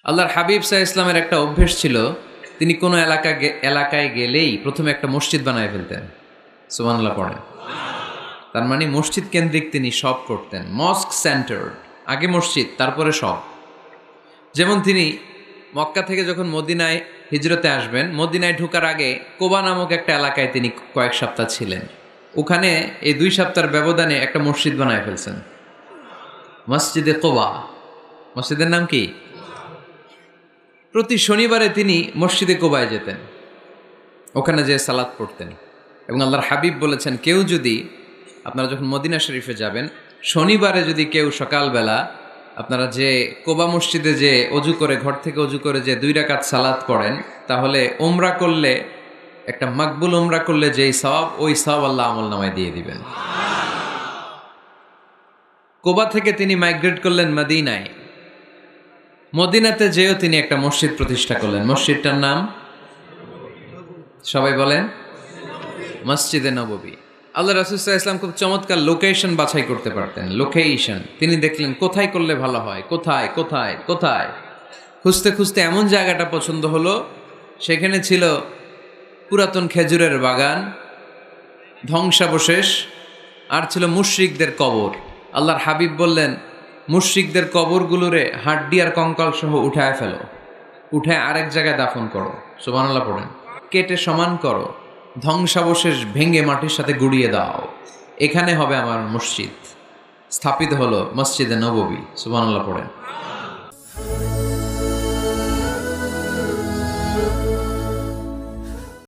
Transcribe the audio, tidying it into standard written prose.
আল্লাহর হাবিব সাল্লাল্লাহু আলাইহি ইসলামের একটা অভ্যেস ছিল, তিনি কোনো এলাকায় গেলেই প্রথমে একটা মসজিদ বানায় ফেলতেন। সুবহানাল্লাহ পড়েন। তার মানে মসজিদ কেন্দ্রিক তিনি সব করতেন, মস্ক সেন্টার, আগে মসজিদ তারপরে সব। যেমন তিনি মক্কা থেকে যখন মদিনায় হিজরতে আসবেন, মদিনায় ঢোকার আগে কোবা নামক একটা এলাকায় তিনি কয়েক সপ্তাহ ছিলেন। ওখানে এই 2 সপ্তাহের ব্যবধানে একটা মসজিদ বানায় ফেলছেন, মসজিদে কোবা। মসজিদের নাম কি? প্রতি শনিবারে তিনি মসজিদে কোবায় যেতেন, ওখানে যেয়ে সালাত পড়তেন। এবং আল্লাহর হাবিব বলেছেন, কেউ যদি, আপনারা যখন মদিনা শরীফে যাবেন, শনিবারে যদি কেউ সকালবেলা আপনারা যে কোবা মসজিদে যে অজু করে, ঘর থেকে অজু করে যে 2 রাকাত সালাত পড়েন, তাহলে ওমরা করলে, একটা মাকবুল ওমরা করলে যেই সওয়াব, ওই সওয়াব আল্লাহ আমল নামায় দিয়ে দিবেন। কোবা থেকে তিনি মাইগ্রেট করলেন মদিনায়। মদিনাতে যেও তিনি একটা মসজিদ প্রতিষ্ঠা করলেন। মসজিদটার নাম সবাই বলেন, মসজিদে নববী। আল্লাহ রাসূল সাল্লাল্লাহু আলাইহি ওয়াসাল্লাম খুব চমৎকার লোকেশন বাছাই করতে পারতেন। লোকেশন তিনি দেখলেন কোথায় করলে ভালো হয়, কোথায় কোথায় কোথায়। খুঁজতে খুঁজতে এমন জায়গাটা পছন্দ হলো, সেখানে ছিল পুরাতন খেজুরের বাগান, ধ্বংসাবশেষ, আর ছিল মুশরিকদের কবর। আল্লাহর হাবিব বললেন, মুশরিকদের কবরগুলোরে হাড্ডি আর কঙ্কাল সহ উঠায় ফেলো, উঠে আরেক জায়গায় দাফন করো। সুবহানাল্লাহ পড়েন। কেটে সমান করো, ধ্বংসাবশেষ ভেঙে মাটির সাথে গুড়িয়ে দাও, এখানে হবে আমার মসজিদ। স্থাপিত হলো মসজিদে নববী। সুবহানাল্লাহ পড়েন।